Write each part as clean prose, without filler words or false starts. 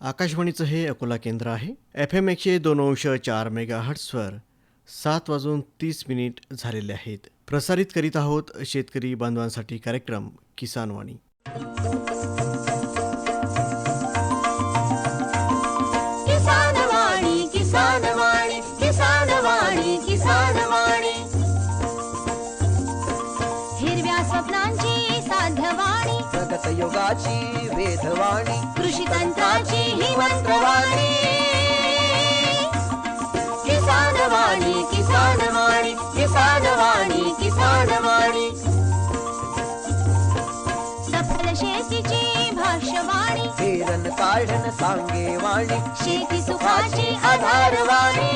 आकाशवाणीचं हे अकोला केंद्र आहे. FM 102.4 मेगाहर्ट्झवर 7:30 झालेले आहेत. प्रसारित करीत आहोत शेतकरी बांधवांसाठी कार्यक्रम किसानवाणी. किसानवाणी किसानवाणी किसानवाणी किसानवाणी हिरव्या स्वप्नांची साध्यवाणी प्रगत युगाची वेधवाणी कृषी तंत्राची ही मंत्रवाणी किसानवाणी किसानवाणी किसानवाणी किसानवाणी सफल शेतीची भाष्यवाणी पेरन काढन सांगे वाणी शेती सुखाची आधारवाणी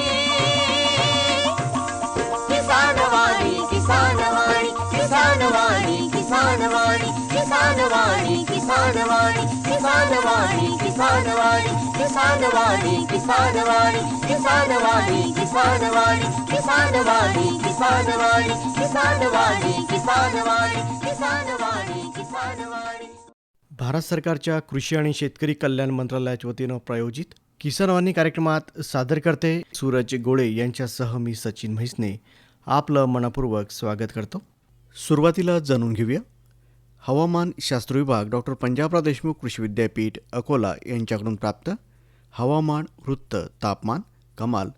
किसानवाणी किसानवाणी किसानवाणी किसानवाणी किसानवाणी किसानवाणी किसानवाणी किसानवाणी किसानवाणी किसानवाणी किसानवाणी किसानवाणी किसानवाणी किसानवाणी किसानवाणी किसानवाणी किसानवाणी किसानवाणी. भारत सरकारच्या कृषी आणि शेतकरी कल्याण मंत्रालयाच्या वतीनं प्रायोजित किसानवाणी कार्यक्रमात सादर करते सूरज गोळे यांच्यासह मी सचिन म्हैसने आपलं मनपूर्वक स्वागत करतो. सुरुवातीला जाणून घेऊया हवामान शास्त्र विभाग डॉक्टर पंजाबराव देशमुख कृषी विद्यापीठ अकोला यांच्याकडून प्राप्त हवामान वृत्त. तापमान कमाल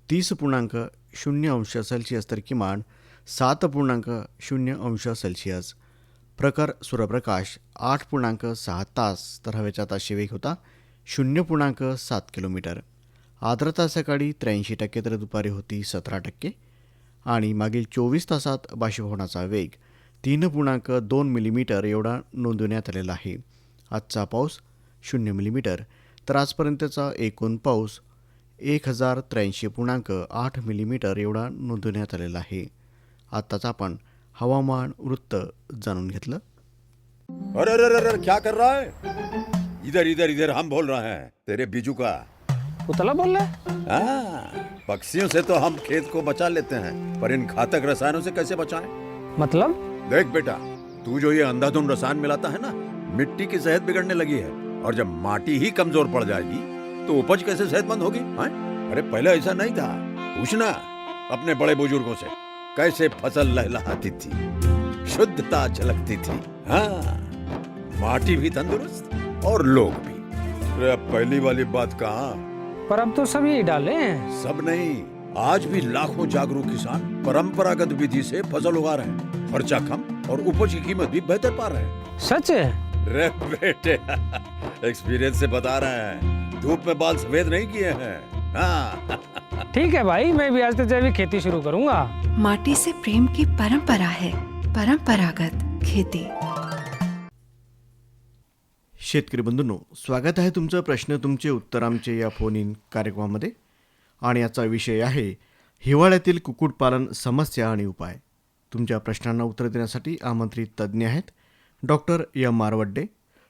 30.0 तर किमान 7.0 प्रखर सूर्यप्रकाश 8.6 तास तर हवेचा ताशी वेग होता 0.7 किलोमीटर. आर्द्रता सकाळी 83% तर दुपारी होती 17% आणि मागील 24 तासात बाष्पीभवनाचा वेग 3.2 मिलीमीटर एवढा नोंदवण्यात आलेला आहे. आजचा पाऊस 0 मिलीमीटर तर आजपर्यंतचा एकूण पाऊस 1083.8 मिलीमीटर एवढा नोंदवण्यात आलेला आहे. आत्ताच आपण हवामान वृत्त जाणून घेतलं. अरे अरे अरे क्या कर रहा है? इधर इधर इधर हम बोल रहे हैं तेरे बीजू का. उतला बोल रहा है? हाँ, पक्षियों से तो हम खेत को बचा लेते हैं पर इन घातक रसायनों से कैसे बचाएं? मतलब देख बेटा, तू जो ये अंधाधुंध रसायन मिलाता है ना, मिट्टी की सेहत बिगड़ने लगी है और जब माटी ही कमजोर पड़ जाएगी तो उपज कैसे सेहतमंद होगी? हाँ? अरे पहले ऐसा नहीं था. पूछना अपने बड़े बुजुर्गों से कैसे फसल लहलहाती थी, शुद्धता झलकती थी. हाँ, माटी भी तंदुरुस्त और लोग भी. अरे अब पहली वाली बात कहाँ? पर अब तो सभी डाले हैं. सब नहीं, आज भी लाखों जागरूक किसान परंपरागत विधि से फसल उगा रहे हैं. खर्चा कम और उपज की कीमत भी बेहतर पा रहे हैं. सच है? रे बेटे एक्सपीरियंस से बता रहे हैं, धूप में बाल सफेद नहीं किए हैं. हाँ. ठीक है भाई, मैं भी आज से जैविक खेती शुरू करूंगा. माटी से प्रेम की परंपरा है. परंपरागत खेती. शेतकरी बंधूंनो, स्वागत आहे तुमचं प्रश्न तुमचे उत्तर आमचे या फोन इन कार्यक्रमामध्ये. आणि याचा विषय आहे हिवाळ्यातील कुक्कुटपालन समस्या आणि उपाय. तुमच्या प्रश्नांना उत्तर देण्यासाठी आमंत्रित तज्ज्ञ आहेत डॉक्टर एम मारवड्डे,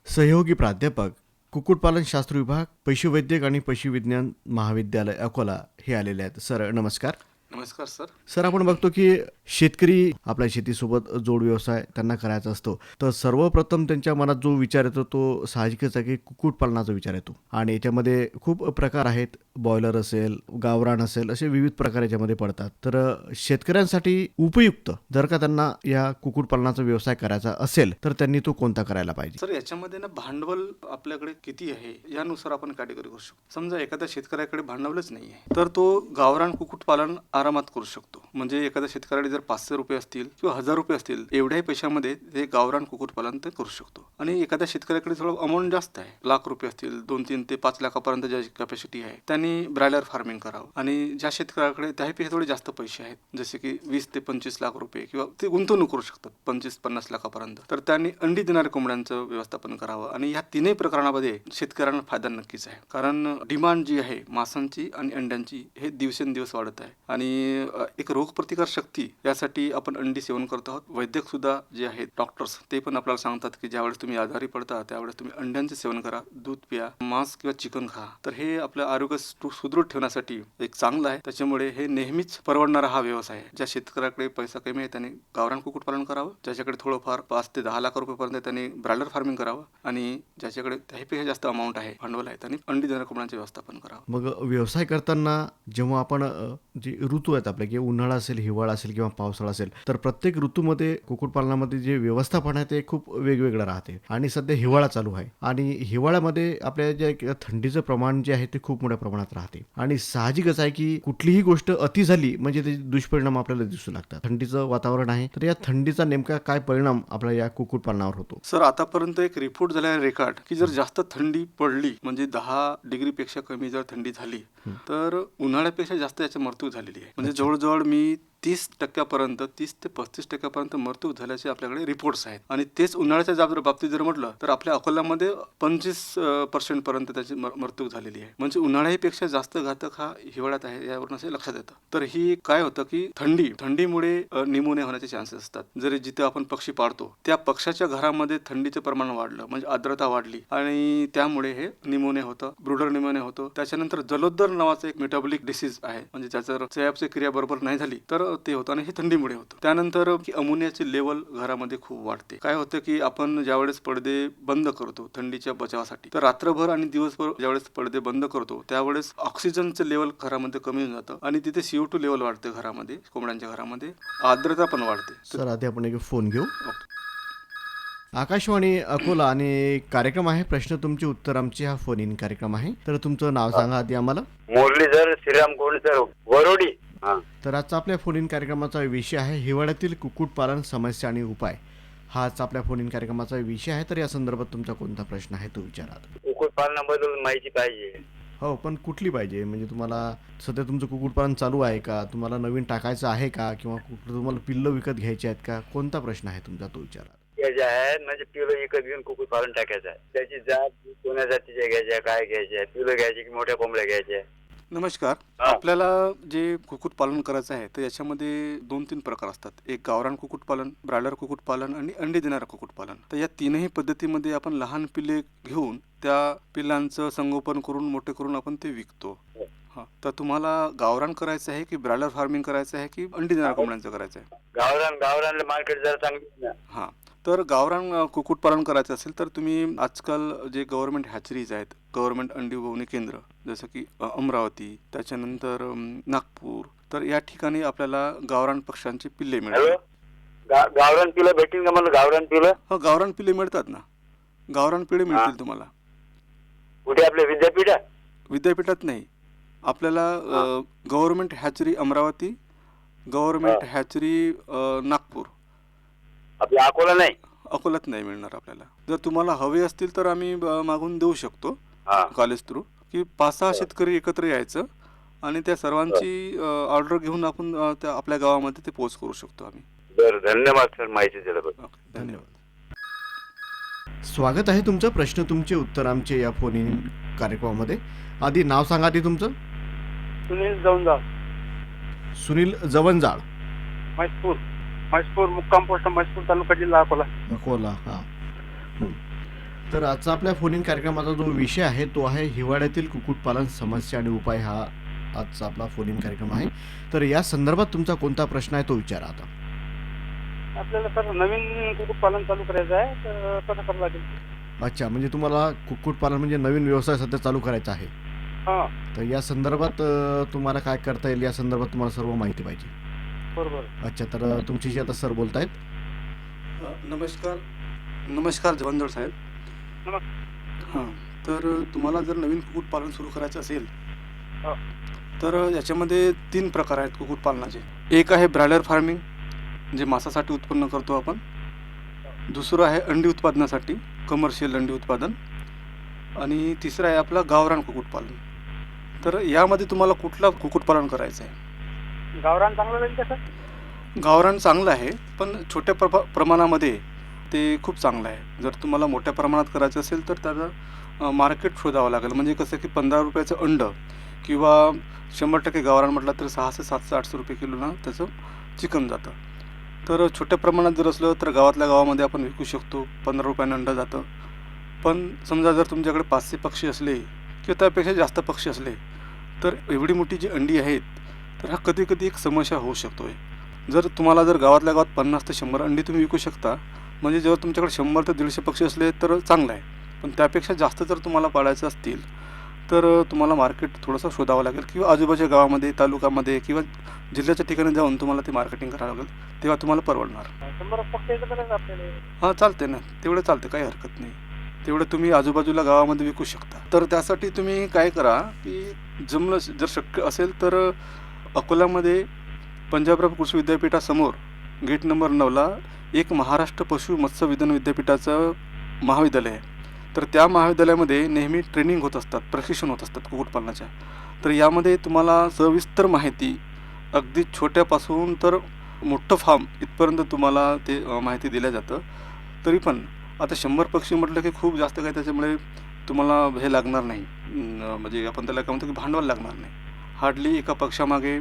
सहयोगी प्राध्यापक कुक्कुटपालन शास्त्र विभाग, पशुवैद्यक आणि पशुविज्ञान महाविद्यालय अकोला हे आलेले आहेत. सर नमस्कार. नमस्कार सर. सर, आपण बघतो की शेतकरी आपल्या शेतीसोबत जोड व्यवसाय त्यांना करायचा असतो, तर सर्वप्रथम त्यांच्या मनात जो विचार येतो तो साहजिकच आहे की कुक्कुटपालनाचा विचार येतो. आणि याच्यामध्ये खूप प्रकार आहेत, बॉयलर असेल, गावरान असेल, असे विविध प्रकार याच्यामध्ये पडतात. तर शेतकऱ्यांसाठी उपयुक्त जर का त्यांना या कुक्कुटपालनाचा व्यवसाय करायचा असेल तर त्यांनी तो कोणता करायला पाहिजे? सर, याच्यामध्ये ना भांडवल आपल्याकडे किती आहे यानुसार आपण कॅटेगरी करू शकतो. समजा एखाद्या शेतकऱ्याकडे भांडवलच नाही आहे तर तो गावरान कुक्कुटपालन आरामात करू शकतो. म्हणजे एखाद्या शेतकऱ्याकडे जर 500 रुपये असतील किंवा 1000 रुपये असतील, एवढ्याही पैशामध्ये ते गावरान कुक्कुटपालन ते करू शकतो. आणि एखाद्या शेतकऱ्याकडे थोडं अमाऊंट जास्त आहे, लाख रुपये असतील, 2-3 ते 5 लाखापर्यंत ज्या कॅपॅसिटी आहे, त्यांनी ब्रॉयलर फार्मिंग करावं. आणि ज्या शेतकऱ्याकडे त्याहीपेक्षा थोडे जास्त पैसे आहेत, जसे की 20 ते 25 लाख रुपये किंवा ते गुंतवणूक करू शकतात 25-50 लाखापर्यंत, तर त्यांनी अंडी देणाऱ्या कोंबड्यांचं व्यवस्थापन करावं. आणि ह्या तीनही प्रकरणामध्ये शेतकऱ्यांना फायदा नक्कीच आहे. कारण डिमांड जी आहे मांसांची आणि अंड्यांची हे दिवसेंदिवस वाढत आहे. आणि आणि एक रोगप्रतिकार शक्ती यासाठी आपण अंडी सेवन करतो आहोत. वैद्यक सुद्धा जे आहेत डॉक्टर्स ते पण आपल्याला सांगतात की ज्यावेळेस तुम्ही आजारी पडता त्यावेळेस तुम्ही अंड्यांचे सेवन करा, दूध प्या, मांस किंवा चिकन खा. तर हे आपलं आरोग्य सुदृढ ठेवण्यासाठी एक चांगलं आहे. त्याच्यामुळे हे नेहमीच परवडणारा हा व्यवसाय आहे. ज्या शेतकऱ्याकडे पैसा कमी आहे त्याने गावरान कुक्कुटपालन करावं, ज्याच्याकडे थोडंफार 5 ते 10 लाख रुपयेपर्यंत त्याने ब्रॉयलर फार्मिंग करावं, आणि ज्याच्याकडे त्याहीपेक्षा जास्त अमाऊंट आहे, भांडवल आहे, त्यांनी अंडी देणाऱ्या कोंबड्यांचे व्यवस्थापन करावं. मग व्यवसाय करताना जेव्हा आपण जे ऋतू आहेत आपले, की उन्हाळा असेल, हिवाळा असेल किंवा पावसाळा असेल, तर प्रत्येक ऋतूमध्ये कुक्कुटपालनामध्ये जे व्यवस्थापन आहे ते खूप वेगवेगळं राहते. आणि सध्या हिवाळा चालू आहे आणि हिवाळ्यामध्ये आपल्या जे थंडीचं प्रमाण जे आहे ते खूप मोठ्या प्रमाणात राहते. आणि साहजिकच आहे की कुठलीही गोष्ट अति झाली म्हणजे त्याचे दुष्परिणाम आपल्याला दिसू लागतात. थंडीचं वातावरण आहे, तर या थंडीचा नेमका काय परिणाम आपल्या या कुक्कुटपालनावर होतो? सर, आतापर्यंत एक रिपोर्ट झाला आहे रेकॉर्ड की जर जास्त थंडी पडली म्हणजे 10 डिग्रीपेक्षा कमी जर थंडी झाली तर उन्हाळ्यापेक्षा जास्त याची मृत्यू झालेली आहे. म्हणजे जवळजवळ मी 30% 30 ते 35% मृत्यू झाल्याचे आपल्याकडे रिपोर्ट्स आहेत. आणि तेच उन्हाळ्याच्या बाबतीत जर म्हटलं तर आपल्या अकोल्यामध्ये 25% पर्यंत त्याची मृत्यू झालेली आहे. म्हणजे उन्हाळ्यापेक्षा जास्त घातक हा हिवाळ्यात आहे, यावरून असे लक्षात येतं. तर ही काय होतं की थंडीमुळे निमोनिया होण्याचे चान्सेस असतात. जरी जिथे आपण पक्षी पाळतो त्या पक्षाच्या घरामध्ये थंडीचं प्रमाण वाढलं म्हणजे आर्द्रता वाढली आणि त्यामुळे हे निमोनिया होतं, ब्रुडर निमोनिया होतो. त्याच्यानंतर जलोदर नावाचं एक मेटाबॉलिक डिसीज आहे, म्हणजे ज्याचं चयापचय क्रिया बरोबर नाही झाली तर ते होतं आणि हे थंडीमुळे होतं. त्यानंतर की अमोनियाची लेवल घरामध्ये खूप वाढते. काय होतं की आपण ज्यावेळेस पडदे बंद करतो थंडीच्या बचावासाठी, तर रात्रभर आणि दिवसभर ज्यावेळेस पडदे बंद करतो त्यावेळेस ऑक्सिजनचं लेवल घरामध्ये कमी होऊन जातं आणि तिथे CO2 लेवल वाढते घरामध्ये, कोंबड्यांच्या घरामध्ये आर्द्रता पण वाढते. सर, आधी आपण एक फोन घेऊ. आकाशवाणी अकोला आणि कार्यक्रम आहे प्रश्न तुमचे उत्तर आमचे, हा फोन इन कार्यक्रम आहे. तर तुमचं नाव सांगा आधी आम्हाला. मुरलीधर श्रीराम कोण सर, वरोडी. तर आजचा आपल्या फोन इन कार्यक्रमाचा विषय आहे हिवाळ्यातील कुक्कुटपालन समस्या आणि उपाय. हाच आपल्या फोन इन कार्यक्रमाचा विषय आहे. तर या संदर्भात तुमचा कोणता प्रश्न आहे तो विचारा. कुक्कुटपालनाबद्दल माहिती पाहिजे. हो, पण कुठली पाहिजे? म्हणजे तुम्हाला सध्या तुमचं कुक्कुटपालन चालू आहे का, तुम्हाला नवीन टाकायचं आहे का, किंवा तुम्हाला पिल्लं विकत घ्यायची आहेत का? कोणता प्रश्न आहे तुमचा तो विचारा. जे आहे म्हणजे पिलं विकत घेऊन कुक्कुटपालन टाकायचं आहे. त्याची जात कोण्या जातीच्या घ्यायच्या, काय घ्यायच्या, पिलं घ्यायची की मोठ्या कोंबड्या घ्यायच्या? नमस्कार. आपल्याला जे कुक्कुटपालन करायचं आहे तर याच्यामध्ये 2-3 प्रकार असतात. एक गावरान कुक्कुटपालन, ब्रॉयलर कुक्कुटपालन आणि अंडे देणारं कुक्कुटपालन. तर या तीनही पद्धतीमध्ये आपण लहान पिल्ले घेऊन त्या पिल्लांचं संगोपन करून मोठे करून आपण ते विकतो. हा, तर तुम्हाला गावरान करायचं आहे की ब्रॉयलर फार्मिंग करायचं आहे की अंडी देणाऱ्या कोंबड्यांचं करायचं आहे? गावरानला मार्केट जरा चांगली. हां, तर गावरान कुक्कुटपालन करायचं असेल तर तुम्ही आजकाल जे गव्हर्नमेंट हॅचरीज आहेत, गव्हर्नमेंट अंडी उबवणी केंद्र, जसं की अमरावती, त्याच्यानंतर नागपूर, तर या ठिकाणी आपल्याला गावरान पक्ष्यांची पिल्ले मिळतात. गावरान पिलं भेटेल का मला? गावरान पिलं? हो, गावरान पिल्ले मिळतात ना. गावरान पिल्ले मिळतील तुम्हाला. कुठे? आपल्या विद्यापीठात नाही, आपल्याला government hatchery Amravati, government hatchery Nagpur. आपल्या अकोला नाही? अकोल्यात नाही मिळणार आपल्याला. जर तुम्हाला हवे असतील तर आम्ही मागून देऊ शकतो कॉलेज थ्रू, की 5-6 शेतकरी एकत्र यायचं आणि त्या सर्वांची ऑर्डर घेऊन आपण त्या आपल्या गावामध्ये ते पोच करू शकतो आम्ही. बरं, धन्यवाद सर माहिती दिल्याबद्दल. धन्यवाद. स्वागत आहे तुमचं प्रश्न तुमचे उत्तर आमचे या फोन इन कार्यक्रमामध्ये. आधी नाव सांगा आधी तुमचं. सुनील जवंजाळ, सुनील जवंजाळ, म्हैसपूर मुक्काम पोस्ट, म्हैसपूर तालुका, जिल्हा अकोला. अकोला. हां. तर आजचा आपल्या फोन इन कार्यक्रमाचा जो विषय आहे तो आहे हिवाळ्यातील कुक्कुटपालन समस्या आणि उपाय. हा आजचा आपला फोन इन कार्यक्रम आहे. तर या संदर्भात तुमचा कोणता प्रश्न आहे तो विचारा आता. आपल्याला सर नवीन कुक्कुटपालन चालू करायचं आहे, तर कसं करावं लागेल? अच्छा, म्हणजे तुम्हाला कुक्कुटपालन म्हणजे नवीन व्यवसाय सध्या चालू करायचा आहे. हां, तर या संदर्भात तुम्हाला काय करता येईल या संदर्भात तुम्हाला सर्व माहिती पाहिजे. बरोबर. अच्छा, तर तुमच्याशी आता सर बोलतायत. नमस्कार जवंजाळ साहेब. नमस्कार. हां, तर तुम्हाला जर नवीन कुक्कुटपालन सुरू करायचं असेल हो. तर याच्यामध्ये 3 प्रकार आहेत कुक्कुटपालनाचे. एक आहे ब्रॉयलर फार्मिंग, जे मांसासाठी उत्पन्न करतो आपण. दुसरं आहे अंडी उत्पादनासाठी, कमर्शियल अंडी उत्पादन. आणि तिसरं आहे आपलं गावरान कुक्कुटपालन. तर यामध्ये तुम्हाला कुठला कुक्कुटपालन करायचं आहे? गावरान चांगलं राहील का सर? गावरान चांगलं आहे, पण छोट्या प्रमाणामध्ये ते खूप चांगलं आहे. जर तुम्हाला मोठ्या प्रमाणात करायचं असेल तर त्याचं मार्केट शोधावं लागेल. म्हणजे कसं की 15 रुपयाचं अंडं किंवा 100% गावरान म्हटलं तर 600, 700, 800 रुपये किलोनं त्याचं चिकन जातं. तर छोट्या प्रमाणात जर असलं तर गावातल्या गावामध्ये आपण विकू शकतो, 15 रुपयानं अंडं जातं. पण समजा जर तुमच्याकडे 500 पक्षी असले किंवा त्यापेक्षा जास्त पक्षी असले तर एवढी मोठी जी अंडी आहेत तर हा कधी कधी एक समस्या होऊ शकतो आहे. जर तुम्हाला जर गावातल्या गावात 50 ते 100 अंडी तुम्ही विकू शकता, म्हणजे जर तुमच्याकडे 100 ते 150 पक्षी असले तर चांगलं आहे. पण त्यापेक्षा जास्त जर तुम्हाला पाळायचं असतील तर तुम्हाला मार्केट थोडंसं शोधावं लागेल किंवा आजूबाजूच्या गावामध्ये, तालुक्यामध्ये किंवा जिल्ह्याच्या ठिकाणी जाऊन तुम्हाला ते मार्केटिंग करावं लागेल, तेव्हा तुम्हाला परवडणार. 100 पक्ष एकत्र करायचं आपल्याला. हां, चालते ना, तेवढं चालते, काही हरकत नाही. तेवढं तुम्ही आजूबाजूला गावामध्ये विकू शकता. तर त्यासाठी तुम्ही काय करा की जमलं जर शक्य असेल तर अकोल्यामध्ये पंजाबराव कृषी विद्यापीठासमोर गेट नंबर 9ला एक महाराष्ट्र पशु मत्स्य विज्ञान विद्यापीठाचं महाविद्यालय आहे. तर त्या महाविद्यालयामध्ये नेहमी ट्रेनिंग होत असतात, प्रशिक्षण होत असतात कुक्कुटपालनाच्या. तर यामध्ये तुम्हाला सविस्तर माहिती अगदी छोट्यापासून तर मोठं फार्म इथपर्यंत तुम्हाला ते माहिती दिल्या जातं. तरी पण आता 100 पक्षी म्हटलं की खूप जास्त काही त्याच्यामुळे तुम्हाला हे लागणार नाही, म्हणजे आपण त्याला काय म्हणतो की भांडवल लागणार नाही. हार्डली एका पक्षामागे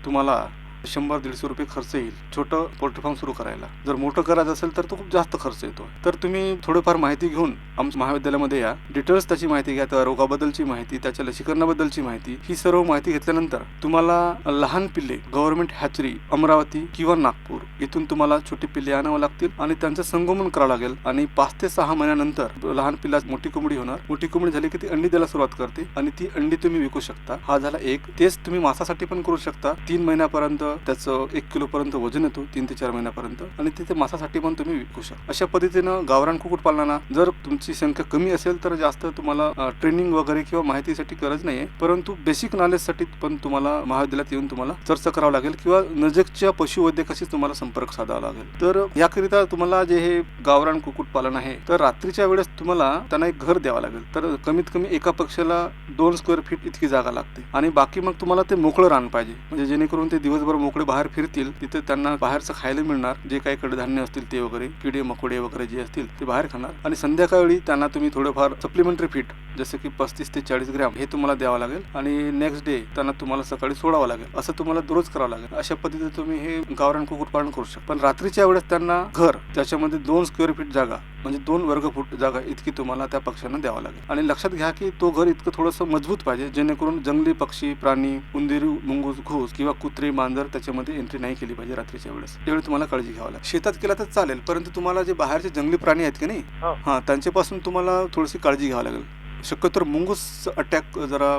तुम्हाला 100-150 रुपये खर्च येईल छोटं पोल्ट्री फार्म सुरू करायला. जर मोठं करायचं असेल तर तो खूप जास्त खर्च येतो. तर तुम्ही थोडंफार माहिती घेऊन आमच्या महाविद्यालयामध्ये या, डिटेल्स त्याची माहिती घ्या, त्या रोगाबद्दलची माहिती, त्याच्या लसीकरणाबद्दलची माहिती, ही सर्व माहिती घेतल्यानंतर तुम्हाला लहान पिल्ले गव्हर्नमेंट हॅचरी अमरावती किंवा नागपूर इथून तुम्हाला छोटी पिल्ले आणावं लागतील आणि त्यांचं संगोपन करावं लागेल. आणि 5 ते 6 महिन्यानंतर लहान पिल्ला मोठी कोंबडी होणार. मोठी कोंबडी झाली की ती अंडी द्यायला सुरुवात करते आणि ती अंडी तुम्ही विकू शकता. हा झाला एक. तेच तुम्ही मांसासाठी पण करू शकता. 3 महिन्यापर्यंत त्याचं 1 किलोपर्यंत वजन येतो, 3 ते 4 महिन्यापर्यंत, आणि तिथे मांसासाठी पण तुम्ही विकू शकता. अशा पद्धतीनं गावरान कुक्कुटपालनाला जर तुमची संख्या कमी असेल तर जास्त तुम्हाला ट्रेनिंग वगैरे किंवा माहितीसाठी गरज नाही आहे, परंतु बेसिक नॉलेजसाठी पण तुम्हाला महाविद्यालयात येऊन तुम्हाला चर्चा करावं लागेल किंवा नजीकच्या पशुवैद्यकाशी तुम्हाला संपर्क साधावा लागेल. तर याकरिता तुम्हाला जे हे गावरान कुक्कुटपालन आहे तर रात्रीच्या वेळेस तुम्हाला त्यांना एक घर द्यावं लागेल. तर कमीत कमी एका पक्षाला 2 स्क्वेअर फीट इतकी जागा लागते आणि बाकी मग तुम्हाला ते मोकळं रान पाहिजे, म्हणजे जेणेकरून ते दिवसभर मोकळे बाहेर फिरतील. तिथे त्यांना बाहेरचं खायला मिळणार, जे काही कडधान्य असतील ते वगैरे, किडे मकोडे वगैरे जे असतील ते बाहेर खाणार. आणि संध्याकाळी त्यांना तुम्ही थोडंफार सप्लिमेंटरी फीड जसं की 35 ते 40 ग्रॅम हे तुम्हाला द्यावं लागेल आणि नेक्स्ट डे त्यांना तुम्हाला सकाळी सोडावं लागेल. असं तुम्हाला दररोज करावं लागेल. अशा पद्धतीने तुम्ही हे गावरान कुक्कुटपालन करू शकता. पण रात्रीच्या वेळेस त्यांना घर, त्याच्यामध्ये 2 स्क्वेअर फीट जागा म्हणजे 2 वर्ग फूट जागा इतकी तुम्हाला त्या पक्ष्यांना द्यावं लागेल. आणि लक्षात घ्या की तो घर इतकं थोडंसं मजबूत पाहिजे, जेणेकरून जंगली पक्षी, प्राणी, उंदीर, मुंगूस, घोस किंवा कुत्रे, मांजर त्याच्यामध्ये एंट्री नाही केली पाहिजे रात्रीच्या वेळेस. त्यावेळी तुम्हाला काळजी घ्यावी लागेल. शेतात केला तर चालेल, परंतु तुम्हाला जे बाहेरचे जंगली प्राणी आहेत की नाही, हां, त्यांच्यापासून तुम्हाला थोडीशी काळजी घ्यावी लागेल. शक्यतो मुंगूस अटॅक जरा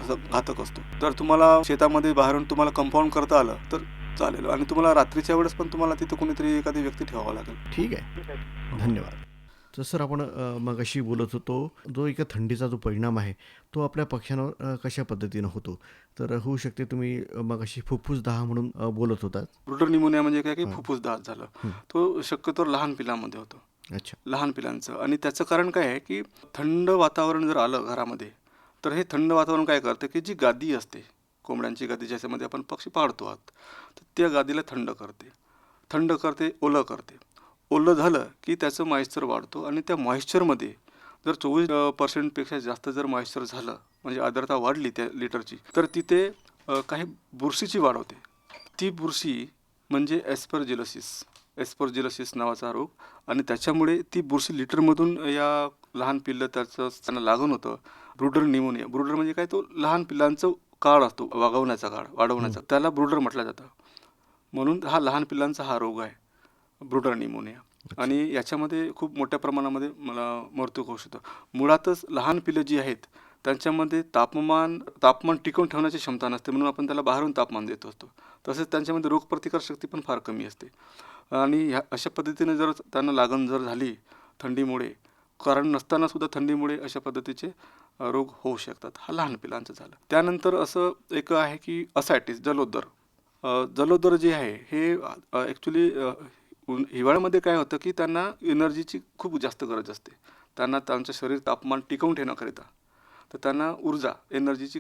घातक असतो. तर तुम्हाला शेतामध्ये बाहेरून तुम्हाला कंपाऊंड करता आलं तर चालेल. आणि तुम्हाला रात्रीच्या वेळेस पण तुम्हाला तिथं कोणीतरी एखादी व्यक्ती ठेवावा लागेल. ठीक आहे, धन्यवाद. जसं आपण मगाशी बोलत होतो, जो एका थंडीचा जो परिणाम आहे तो आपल्या पक्ष्यांवर कशा पद्धतीनं होतो. तर होऊ शकते तुम्ही मगाशी फुफ्फुस दाह म्हणून बोलत होतात. ब्रुडर निमोनिया म्हणजे काय की फुफ्फुस दाह झालं, तो शक्यतो लहान पिलांमध्ये होतो. अच्छा. लहान पिलांचं. आणि त्याचं कारण काय आहे की थंड वातावरण जर आलं घरामध्ये तर हे थंड वातावरण काय करतं की जी गादी असते, कोंबड्यांची गादी ज्याच्यामध्ये आपण पक्षी पाळतो आहात, तर त्या गादीला थंड करते, ओलं करते. ओलं झालं की त्याचं मॉइश्चर वाढतो आणि त्या मॉइश्चरमध्ये जर 24% जास्त जर मॉइश्चर झालं, म्हणजे आर्द्रता वाढली त्या लिटरची, तर तिथे काही बुरशीची वाढ होते. ती बुरशी म्हणजे एस्परजिलोसिस नावाचा रोग. आणि त्याच्यामुळे ती बुरशी लिटरमधून या लहान पिल्लं त्यांना लागून होतं. Brooder pneumonia. ब्रुडर म्हणजे काय, तो लहान पिल्लांचं काळ असतो, वाढवण्याचा, त्याला ब्रुडर म्हटलं जातं. म्हणून हा लहान पिल्लांचा हा रोग आहे, ब्रुडर निमोनिया. आणि याच्यामध्ये खूप मोठ्या प्रमाणामध्ये मला मृत्यू होऊ शकतो. मुळातच लहान पिल्लं जी आहेत त्यांच्यामध्ये तापमान टिकवून ठेवण्याची क्षमता नसते, म्हणून आपण त्याला बाहेरून तापमान देत असतो. तसेच त्यांच्यामध्ये रोगप्रतिकारशक्ती पण फार कमी असते. आणि अशा पद्धतीने जर त्यांना लागण जर झाली थंडीमुळे, कारण नसताना सुद्धा थंडीमुळे अशा पद्धतीचे रोग होऊ शकतात. हा लहान पिलांचं झालं. त्यानंतर असं एक आहे की असायटिस, जलोदर जे आहे हे ॲक्च्युली हिवाळ्यामध्ये काय होतं की त्यांना एनर्जीची खूप जास्त गरज असते. त्यांना त्यांचं शरीर तापमान टिकवून ठेवण्याकरिता तर त्यांना ऊर्जेची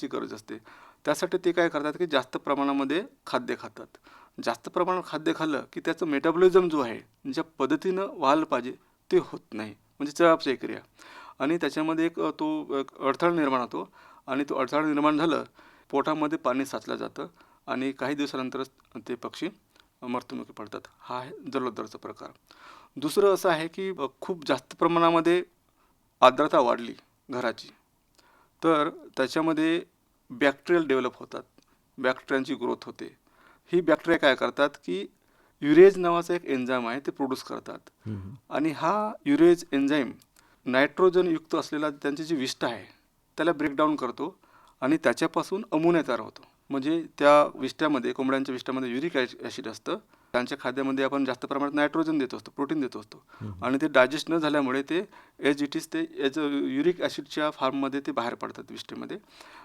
गरज असते. त्यासाठी ते काय करतात की जास्त प्रमाणामध्ये खाद्य खातात. जास्त प्रमाणात खाद्य खाल्लं की त्याचं मेटाबॉलिझम जो आहे ज्या पद्धतीनं व्हायला पाहिजे ते होत नाही, म्हणजे चयापचय क्रिया. आणि त्याच्यामध्ये एक अडथळा निर्माण होतो आणि तो अडथळा निर्माण झालं, पोटामध्ये पाणी साचलं जातं आणि काही दिवसानंतरच ते पक्षी मृत्युमुखी पडतात. हा आहे जलोदरचा प्रकार. दुसरं असं आहे की खूप जास्त प्रमाणामध्ये आर्द्रता वाढली घराची, तर त्याच्यामध्ये बॅक्टेरियल डेव्हलप होतात, बॅक्टेरियांची ग्रोथ होते. ही बॅक्टेरिया काय करतात की युरेज नावाचा एक एन्झाईम आहे ते प्रोड्यूस करतात आणि हा युरेज एन्झाईम नायट्रोजनयुक्त असलेला त्यांची जी विष्ठा आहे त्याला ब्रेकडाऊन करतो आणि त्याच्यापासून अमोनिया तयार होतो. म्हणजे त्या विष्ट्यामध्ये, कोंबड्यांच्या विष्ट्यामध्ये युरिक ॲसिड असतं. त्यांच्या खाद्यामध्ये आपण जास्त प्रमाणात नायट्रोजन देत असतो, प्रोटीन देत असतो आणि ते डायजेस्ट न झाल्यामुळे ते एज इट इज ते युरिक ॲसिडच्या फॉर्ममध्ये ते बाहेर पडतात विष्ट्यामध्ये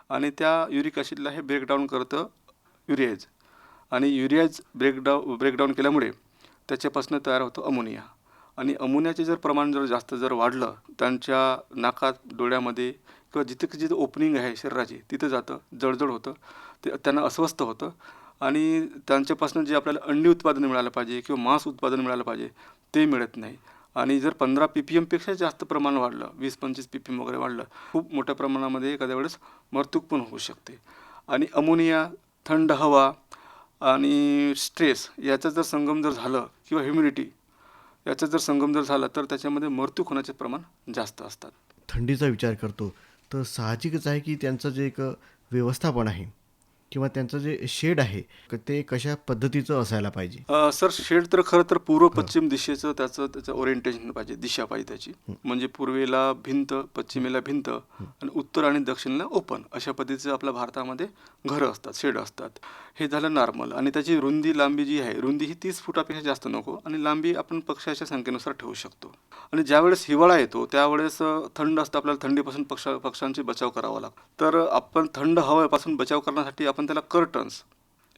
आणि त्या युरिक ॲसिडला हे ब्रेकडाऊन करतं युरियाज आणि युरियाज ब्रेकडाऊन केल्यामुळे त्याच्यापासून तयार होतो अमोनिया आणि अमोनियाचे जर प्रमाण जास्त वाढलं त्यांच्या नाकात, डोळ्यामध्ये किंवा जिथे ओपनिंग आहे शरीराची तिथं जातं, जळजळ होतं, ते त्यांना अस्वस्थ होतं आणि त्यांच्यापासून जे आपल्याला अंडी उत्पादन मिळालं पाहिजे किंवा मांस उत्पादन मिळालं पाहिजे ते मिळत नाही. आणि जर 15 PPM पेक्षा जास्त प्रमाण वाढलं, 20-25 PPM वगैरे वाढलं, खूप मोठ्या प्रमाणामध्ये एखाद्या वेळेस मृत्यू पण होऊ शकते. आणि अमोनिया, थंड हवा आणि स्ट्रेस याचा जर संगम झालं किंवा ह्युमिडिटी याचा जर संगम झाला तर त्याच्यामध्ये मृत्यू होण्याचे प्रमाण जास्त असतात. थंडीचा विचार करतो तर साहजिकच आहे की त्यांचं जे एक व्यवस्थापन आहे किंवा त्यांचं जे शेड आहे ते कशा पद्धतीचं असायला पाहिजे? सर, शेड तर खरं तर पूर्व पश्चिम दिशेचं त्याचं ओरिएंटेशन पाहिजे, दिशा पाहिजे त्याची. म्हणजे पूर्वेला भिंत, पश्चिमेला भिंत आणि उत्तर आणि दक्षिणेला ओपन, अशा पद्धतीचं आपल्या भारतामध्ये घरं असतात, शेड असतात. हे झालं नॉर्मल. आणि त्याची रुंदी, लांबी जी आहे, रुंदी ही 30 फुटापेक्षा जास्त नको आणि लांबी आपण पक्ष्याच्या संख्येनुसार ठेवू शकतो. आणि ज्यावेळेस हिवाळा येतो त्यावेळेस थंड असतं, आपल्याला थंडीपासून पक्ष्यांचे बचाव करावा लागतो. तर आपण थंड हवेपासून बचाव करण्यासाठी आपण त्याला कर्टन्स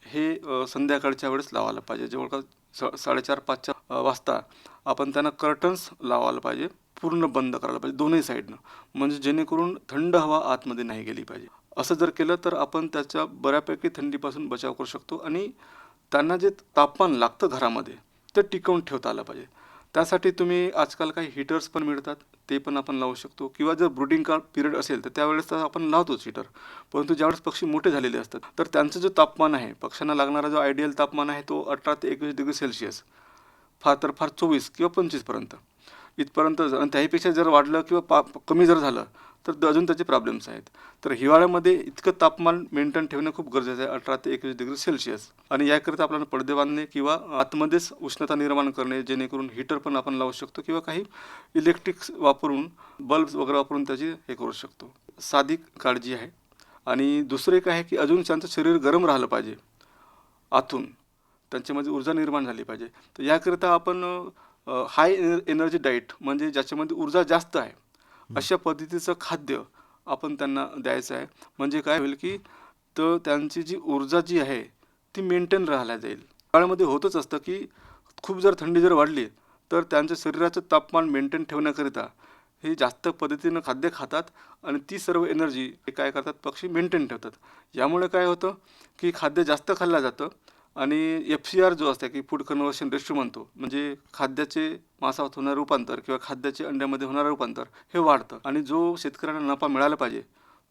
हे संध्याकाळच्या वेळेस लावायला पाहिजे. जवळपास 4:30-5 वाजता आपण त्यांना कर्टन्स लावायला पाहिजे, पूर्ण बंद करायला पाहिजे दोन्ही साईडनं, म्हणजे जेणेकरून थंड हवा आतमध्ये नाही गेली पाहिजे. असं जर केलं तर आपण त्याच्या बऱ्यापैकी थंडीपासून बचाव करू शकतो आणि त्यांना जे तापमान लागतं घरामध्ये ते टिकवून ठेवता आलं पाहिजे. त्यासाठी तुम्ही आजकाल काही हीटर्स पण मिळतात, ते पण आपण लावू शकतो किंवा जर ब्रुडिंग पिरियड असेल तर त्यावेळेस तर आपण लावतोच हीटर. परंतु ज्यावेळेस पक्षी मोठे झालेले असतात तर त्यांचं जो तापमान आहे, पक्ष्यांना लागणारा जो आयडियल तापमान आहे तो 18 ते 21 डिग्री सेल्सिअस, फार तर फार 24 किंवा 25 इथपर्यंत. आणि त्याहीपेक्षा जर वाढलं किंवा कमी जर झालं तर अजून त्याचे प्रॉब्लेम्स आहेत. तर हिवाळ्यामध्ये इतकं तापमान मेंटेन ठेवणं खूप गरजेचं आहे, 18 ते 21 डिग्री सेल्सिअस. आणि याकरिता आपल्याला पडदे बांधणे किंवा आतमध्येच उष्णता निर्माण करणे, जेणेकरून हीटर पण आपण लावू शकतो किंवा काही इलेक्ट्रिक्स वापरून, बल्ब्स वगैरे वापरून त्याची हे करू शकतो. साधी काळजी आहे. आणि दुसरं एक आहे की अजून त्यांचं शरीर गरम राहिलं पाहिजे, आतून त्यांच्यामध्ये ऊर्जा निर्माण झाली पाहिजे. तर याकरिता आपण हाय एनर्जी डाईट, म्हणजे ज्याच्यामध्ये ऊर्जा जास्त आहे अशा पद्धतीचं खाद्य आपण त्यांना द्यायचं आहे. म्हणजे काय होईल की तर त्यांची जी ऊर्जा जी आहे ती मेंटेन राहायला जाईल. काळामध्ये होतच असतं की खूप जर थंडी जर वाढली तर त्यांच्या शरीराचं तापमान मेंटेन ठेवण्याकरिता हे जास्त पद्धतीनं खाद्य खातात आणि ती सर्व एनर्जी काय करतात, पक्षी मेंटेन ठेवतात. यामुळे काय होतं की खाद्य जास्त खाल्लं जातं आणि FCR जो असते की फूड कन्व्हर्शन रेशो म्हणतो, म्हणजे खाद्याचे मांसात होणारं रूपांतर किंवा खाद्याचे अंड्यामध्ये होणारं रूपांतर हे वाढतं आणि जो शेतकऱ्यांना नफा मिळाला पाहिजे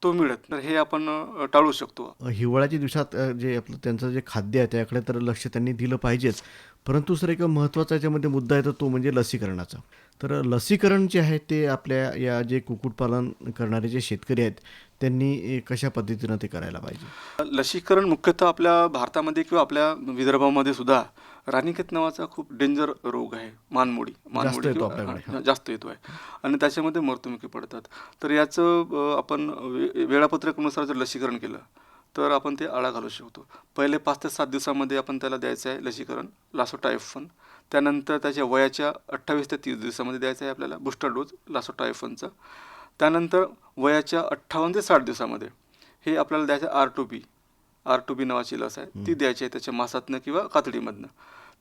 तो मिळत. तर हे आपण टाळू शकतो. हिवाळ्याच्या दिवसात जे आपलं त्यांचं जे खाद्य आहे त्याकडे तर लक्ष त्यांनी दिलं पाहिजेच, परंतु सर एक महत्त्वाचा याच्यामध्ये मुद्दा येतो तो म्हणजे लसीकरणाचा. तर लसीकरण जे आहे ते आपल्या या जे कुक्कुटपालन करणारे जे शेतकरी आहेत त्यांनी कशा पद्धतीनं ते करायला पाहिजे? लसीकरण मुख्यतः आपल्या भारतामध्ये किंवा आपल्या विदर्भामध्ये सुद्धा राणीखेत नावाचा खूप डेंजर रोग आहे, मानमोडी येतो आपल्याकडे. जास्त येतो आहे आणि त्याच्यामध्ये मृत्युमुखी पडतात. तर याचं आपण वेळापत्रकानुसार जर लसीकरण केलं तर आपण ते आळा घालू शकतो. पहिले 5 ते 7 दिवसामध्ये आपण त्याला द्यायचं आहे लसीकरण, लासोटायफन. त्यानंतर त्याच्या वयाच्या 28 ते 30 दिवसामध्ये द्यायचं आहे आपल्याला बूस्टर डोज लासोटायफनचा. त्यानंतर वयाच्या 58 ते 60 दिवसामध्ये हे आपल्याला द्यायचं R2B नावाची लस आहे, ती द्यायची आहे त्याच्या मांसातनं किंवा कातडीमधनं.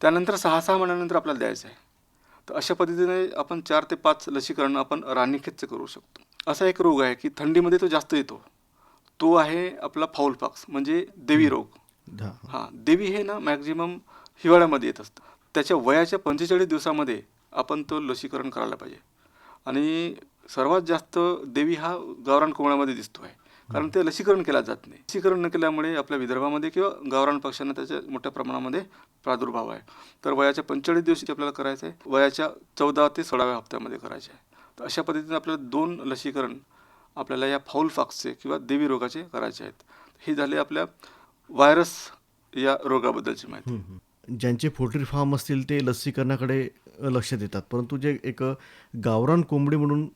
त्यानंतर 6 महिन्यानंतर आपल्याला द्यायचं आहे. तर अशा पद्धतीने आपण 4 ते 5 लसीकरण आपण राणीखेतचं करू शकतो. असा एक रोग आहे की थंडीमध्ये तो जास्त येतो, तो आहे आपला फाऊल पॉक्स, म्हणजे देवी रोग. देवी हे ना मॅक्झिमम हिवाळ्यामध्ये येत असतं. त्याच्या वयाच्या 45 दिवसामध्ये आपण तो लसीकरण करायला पाहिजे. आणि सर्वात जास्त देवी हा गावरान कोंबड्यामध्ये दिसतो आहे, कारण ते लसीकरण केलं जात नाही. लसीकरण न केल्यामुळे आपल्या विदर्भामध्ये किंवा गावरान पक्ष्यांना त्याच्या मोठ्या प्रमाणामध्ये प्रादुर्भाव आहे. तर वयाच्या 45 दिवशी आपल्याला करायचं आहे, वयाच्या 14 ते 16व्या हप्त्यामध्ये करायचे आहे. तर अशा पद्धतीने आपल्याला 2 लसीकरण आपल्याला या फाऊल पॉक्सचे किंवा देवी रोगाचे करायचे आहेत. ही झाली आपल्या व्हायरस या रोगाबद्दलची माहिती. ज्यांचे पोल्ट्री फार्म असतील ते लसीकरणाकडे लक्ष देतात, परंतु जे एक गावरान कोंबडी म्हणून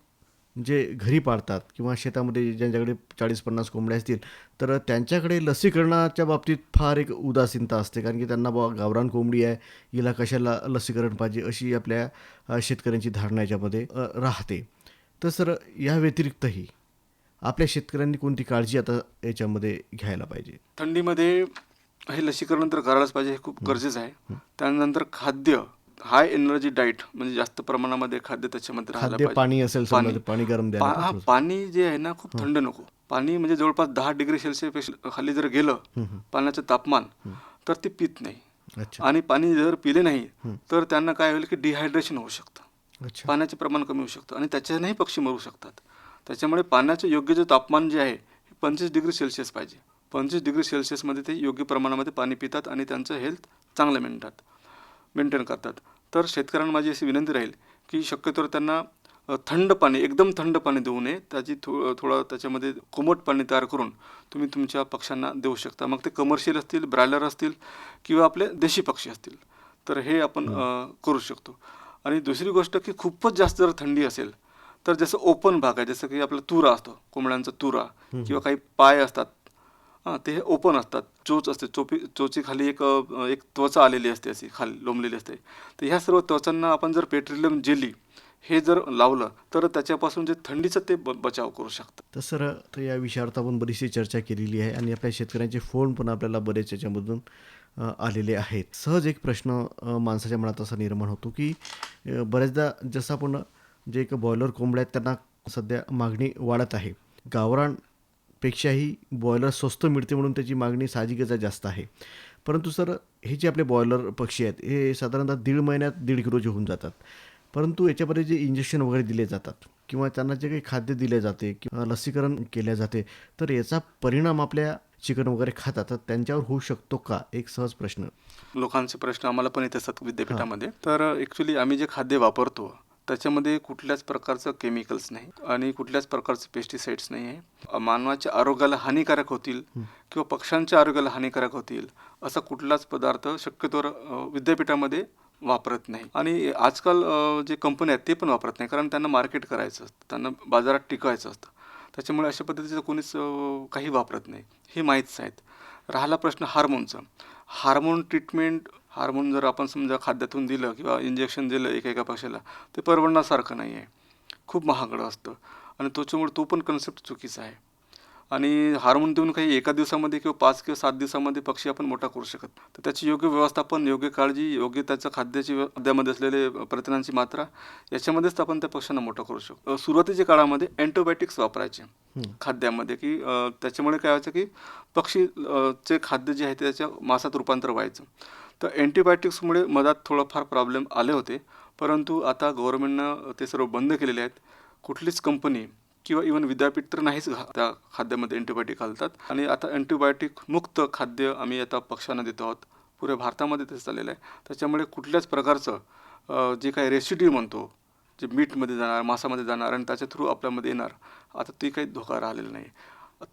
जे घरी पाळतात किंवा शेतामध्ये ज्यांच्याकडे 40-50 कोंबड्या असतील, तर त्यांच्याकडे लसीकरणाच्या बाबतीत फार एक उदासीनता असते. कारण की त्यांना बुवा गावरान कोंबडी आहे, हिला कशाला लसीकरण पाहिजे अशी आपल्या शेतकऱ्यांची धारणा याच्यामध्ये राहते. तर सर, या व्यतिरिक्तही आपल्या शेतकऱ्यांनी कोणती काळजी आता याच्यामध्ये घ्यायला पाहिजे? थंडीमध्ये हे लसीकरण तर करायलाच पाहिजे, हे खूप गरजेचं आहे. त्यानंतर खाद्य, हाय एनर्जी डाईट, म्हणजे जास्त प्रमाणामध्ये खाद्य त्याच्यामध्ये राहायला खाद्य, पाहिजे. पाणी असेल समजा तर पाणी गरम द्यायला पाहिजे. पाणी जे आहे ना खूप थंड नको. पाणी म्हणजे जवळपास 10 डिग्री सेल्सिअस पेक्षा खाली जर गेलं पाण्याचं तापमान तर ते पित नाही. अच्छा. आणि पाणी जर पिले नाही तर त्यांना काय होईल की डिहायड्रेशन होऊ शकतं, अच्छा. पाण्याचे प्रमाण कमी होऊ शकतं आणि त्याच्यानेही पक्षी मरू शकतात. त्याच्यामुळे पाण्याचं योग्य जे तापमान जे आहे 25 डिग्री सेल्सिअस पाहिजे. 25 डिग्री सेल्सिअसमध्ये ते योग्य प्रमाणामध्ये पाणी पितात आणि त्यांचं हेल्थ चांगलं मेंटेन करतात. तर शेतकऱ्यांना माझी अशी विनंती राहील की शक्यतोवर त्यांना थंड पाणी, एकदम थंड पाणी देऊ नये. त्याची थोडं त्याच्यामध्ये कोमट पाणी तयार करून तुम्ही तुमच्या पक्ष्यांना देऊ शकता. मग ते कमर्शियल असतील, ब्रॉयलर असतील किंवा आपले देशी पक्षी असतील, तर हे आपण करू शकतो. आणि दुसरी गोष्ट की खूपच जास्त जर थंडी असेल तर जसं ओपन भाग आहे, जसं की आपला तुरा असतो, कोंबड्यांचा तुरा किंवा काही पाय असतात, ते हे ओपन असतात, चोच असते, चोची खाली एक त्वचा आलेली असते, अशी खाली लोंबलेली असते. तर ह्या सर्व त्वचांना आपण जर पेट्रोलियम जेली हे जर लावलं तर त्याच्यापासून जे थंडीचं ते बचाव करू शकतं. तर सर, तर या विषयावर तर आपण बरीचशी चर्चा केलेली आहे आणि आपल्या शेतकऱ्यांचे फोन पण आपल्याला बरेच याच्यामधून आलेले आहेत. सहज एक प्रश्न माणसाच्या मनात असा निर्माण होतो की बऱ्याचदा जसं आपण जे एक बॉयलर कोंबड्या आहेत त्यांना सध्या मागणी वाढत आहे. गावरानपेक्षाही बॉयलर स्वस्त मिळते म्हणून त्याची मागणी साहजिकच जास्त आहे. परंतु सर, हे जे आपले बॉयलर पक्षी आहेत हे साधारणतः 1.5 महिन्यात 1.5 किलोचे होऊन जातात. परंतु याच्यामध्ये जे इंजेक्शन वगैरे दिले जातात किंवा त्यांना जे काही खाद्य दिले जाते किंवा लसीकरण केले जाते, तर याचा परिणाम आपल्या चिकन वगैरे खातात तर त्यांच्यावर होऊ शकतो का? एक सहज प्रश्न. लोकांचे प्रश्न आम्हाला पण येत असतात विद्यापीठामध्ये. तर ॲक्च्युली आम्ही जे खाद्य वापरतो त्याच्यामध्ये कुठल्याच प्रकारचं केमिकल्स नाही आणि कुठल्याच प्रकारचे पेस्टिसाइड्स नाही आहे. मानवाच्या आरोग्याला हानिकारक होतील किंवा पक्ष्यांच्या आरोग्याला हानिकारक होतील असा कुठलाच पदार्थ शक्यतोवर विद्यापीठामध्ये वापरत नाही. आणि आजकाल जे कंपनी आहेत ते पण वापरत नाही, कारण त्यांना मार्केट करायचं असतं, त्यांना बाजारात टिकवायचं असतं. त्याच्यामुळे अशा पद्धतीचं कोणीच काही वापरत नाही, हे माहीतच आहेत. राहिला प्रश्न हार्मोनचा. हार्मोन ट्रीटमेंट, हार्मोन जर आपण समजा खाद्यातून दिलं किंवा इंजेक्शन दिलं एका पक्षाला, ते परवडण्यासारखं नाही आहे, खूप महागडं असतं आणि त्याच्यामुळे तो पण कन्सेप्ट चुकीचा आहे. आणि हार्मोन देऊन काही एका दिवसामध्ये किंवा 5 किंवा 7 दिवसामध्ये पक्षी आपण मोठा करू शकत. तर त्याची योग्य व्यवस्थापन, योग्य काळजी, योग्य त्याचं खाद्यामध्ये असलेले प्रथिनांची मात्रा याच्यामध्येच आपण त्या पक्ष्यांना मोठा करू शकतो. सुरुवातीच्या काळामध्ये अँटीबायोटिक्स वापरायचे खाद्यामध्ये की त्याच्यामुळे काय व्हायचं की पक्षीचे खाद्य जे आहे ते त्याच्या मांसात रूपांतर व्हायचं. तर अँटीबायोटिक्समुळे मधात थोडाफार प्रॉब्लेम आले होते, परंतु आता गव्हर्नमेंटनं ते सर्व बंद केलेले आहेत. कुठलीच कंपनी किंवा इव्हन विद्यापीठ तर नाहीच त्या खाद्यामध्ये अँटीबायोटिक घालतात. आणि आता अँटीबायोटिक मुक्त खाद्य आम्ही आता पक्ष्यांना देतो आहोत. पुऱ्या भारतामध्ये ते चाललेलं आहे. त्याच्यामुळे कुठल्याच प्रकारचं जे काही रेसिड्यू म्हणतो, जे मीटमध्ये जाणार, मांसामध्ये जाणार आणि त्याच्या थ्रू आपल्यामध्ये येणार, आता ती काही धोका राहिलेला नाही.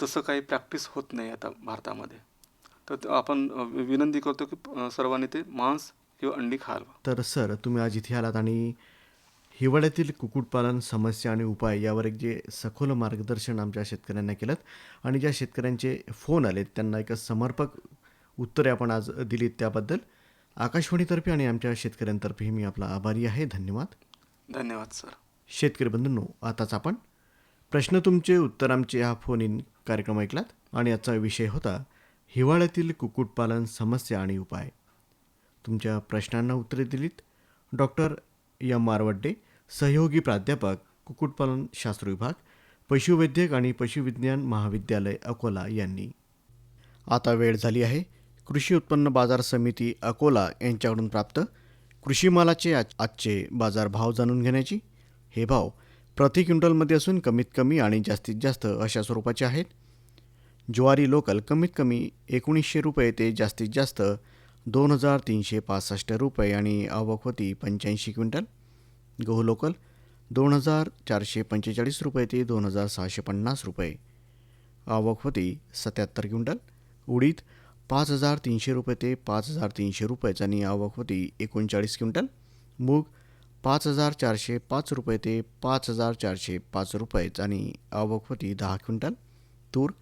तसं काही प्रॅक्टिस होत नाही आता भारतामध्ये. तर आपण विनंती करतो की सर्वांनी ते मांस किंवा अंडी खायला. तर सर, तुम्ही आज इथे आलात आणि हिवाळ्यातील कुक्कुटपालन समस्या आणि उपाय यावर एक जे सखोल मार्गदर्शन आमच्या शेतकऱ्यांना केलं आणि ज्या शेतकऱ्यांचे फोन आलेत त्यांना एक समर्पक उत्तरे आपण आज दिलीत त्याबद्दल आकाशवाणीतर्फे आणि आमच्या शेतकऱ्यांतर्फेही मी आपला आभारी आहे. धन्यवाद. धन्यवाद सर. शेतकरी बंधूंनो, आताच आपण प्रश्न तुमचे उत्तर आमचे हा फोन इन कार्यक्रम ऐकलात आणि आजचा विषय होता हिवाळ्यातील कुक्कुटपालन समस्या आणि उपाय. तुमच्या प्रश्नांना उत्तरे दिलीत डॉक्टर एम मारवड्डे, सहयोगी प्राध्यापक, कुक्कुटपालन शास्त्र विभाग, पशुवैद्यक आणि पशुविज्ञान महाविद्यालय अकोला यांनी. आता वेळ झाली आहे कृषी उत्पन्न बाजार समिती अकोला यांच्याकडून प्राप्त कृषी मालाचे आजचे बाजारभाव जाणून घेण्याची. हे भाव प्रति क्विंटलमध्ये असून कमीत कमी आणि जास्तीत जास्त अशा स्वरूपाचे आहेत. ज्वारी लोकल कमीत कमी 1900 रुपये ते जास्तीत जास्त 2365 रुपये आणि आवक होती 85 क्विंटल. गहू लोकल 2445 रुपये ते 2650 रुपये, आवक होती 77 क्विंटल. उडीद 5300 रुपये ते 5300 रुपयेच आणि आवक होती 39 क्विंटल. मूग 5405 रुपये ते 5405 रुपयेच आणि आवक होती 10 क्विंटल. तूर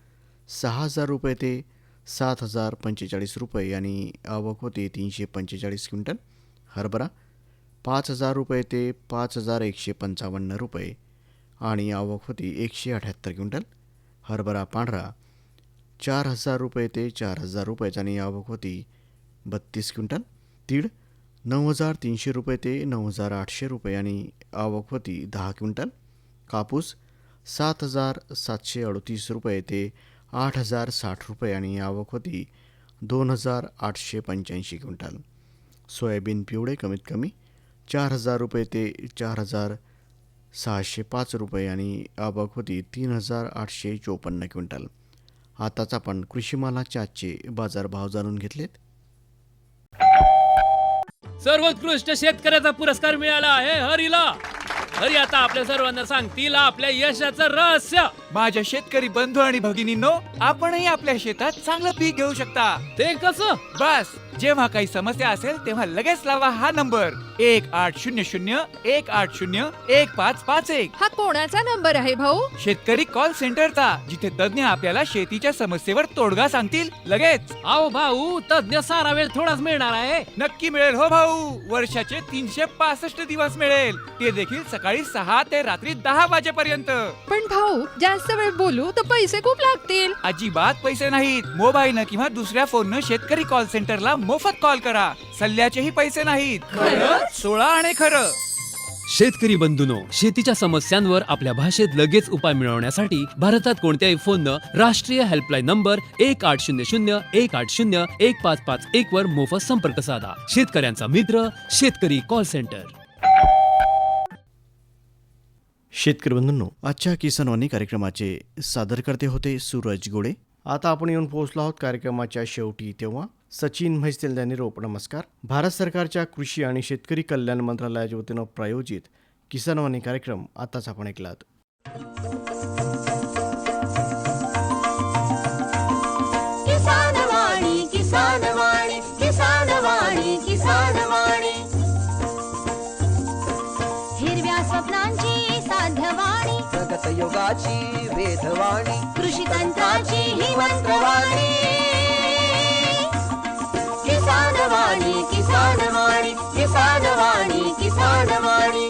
6000 रुपये ते 7045 रुपये आणि आवक होती 345 क्विंटल. हरभरा 5000 रुपये ते 5155 रुपये आणि आवक होती 178 क्विंटल. हरभरा पांढरा 4000 रुपये ते 4000 रुपयेच आणि आवक होती 32 क्विंटल. तीळ 9300 रुपये ते 9800 रुपये आणि आवक होती 10 क्विंटल. कापूस 7738 रुपये ते 8060 रुपये आणि आवक होती 2885 क्विंटल. सोयाबीन पिवळे कमीत कमी 4000 रुपये ते 4605 रुपये आणि आवक होती 3854 क्विंटल. आताच आपण कृषी मालाचे आजचे बाजारभाव जाणून घेतलेत. सर्वोत्कृष्ट शेतकऱ्याचा पुरस्कार मिळाला आहे हरीला. हरी आता आपल्या सर्वांना सांगतील आपल्या यशाचं रहस्य. माझ्या शेतकरी बंधू आणि भगिनींनो, आपणही आपल्या शेतात चांगलं पीक घेऊ शकता. ते कसं? बस जेव्हा काही समस्या असेल तेव्हा लगेच लावा हा नंबर 1800-180-1551. हा कोणाचा नंबर आहे भाऊ? शेतकरी कॉल सेंटरचा, जिथे तज्ञ आपल्याला शेतीच्या समस्येवर तोडगा सांगतील लगेच. अहो भाऊ, तज्ञ सारा वेळ थोडाच मिळणार आहे. नक्की मिळेल हो भाऊ. वर्षाचे 365 दिवस मिळेल, ते देखील सकाळी 6 ते रात्री 10 वाजेपर्यंत. पण भाऊ, जास्त वेळ बोलू तर पैसे खूप लागतील. अजिबात पैसे नाहीत. मोबाईलनं किंवा दुसऱ्या फोननं शेतकरी कॉल सेंटरला मोफत कॉल करा. सल्ल्याचेही पैसे नाहीत. 16 आणि खरं. शेतकरी बंधूनो, शेतीच्या समस्यांवर आपल्या भाषेत लगेच उपाय मिळवण्यासाठी भारतात कोणत्याही फोननं राष्ट्रीय हेल्पलाईन नंबर 1800-180-1551 वर मोफत संपर्क साधा. शेतकऱ्यांचा मित्र शेतकरी कॉल सेंटर. शेतकरी बंधूंनो, आजच्या किसानवाणी कार्यक्रमाचे सादरकर्ते होते सूरज गोडे. आता आपण येऊन पोहोचलो आहोत कार्यक्रमाच्या शेवटी. तेव्हा सचिन म्हैसेल यांनी निरोप. नमस्कार. भारत सरकारच्या कृषी आणि शेतकरी कल्याण मंत्रालयाच्या वतीनं प्रायोजित किसानवाणी कार्यक्रम आताच आपण ऐकलात. किसानवाणी किसानवाणी किसानवाणी किसानवाणी, हिरव्या स्वप्नांची साध्यवाणी, प्रगत योगाची वेधवाणी, कृषी तंत्राची ही मंत्रवाणी. किसानवाणी किसानवाणी किसानवाणी किसानवाणी,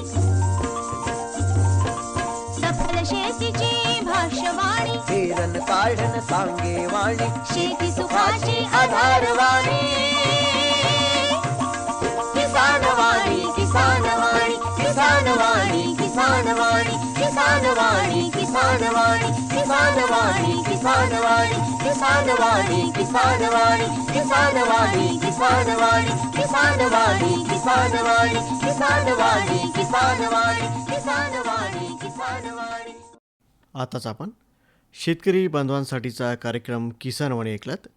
सफल शेतीची भाष्यवाणी, पेरन काढन सांगे वाणी, शेती सुखाची आधारवाणी. किसानवाणी किसानवाणी किसानवाणी किसानवाणी किसानवाणी किसानवाणी किसानवाणी किसानवाणी किसानवाणी किसानवाणी किसानवाणी किसानवाणी किसानवाणी किसानवाणी किसानवाणी किसानवाणी किसानवाणी किसानवाणी. आताच आपण शेतकरी बांधवांसाठीचा कार्यक्रम किसानवाणी ऐकलात.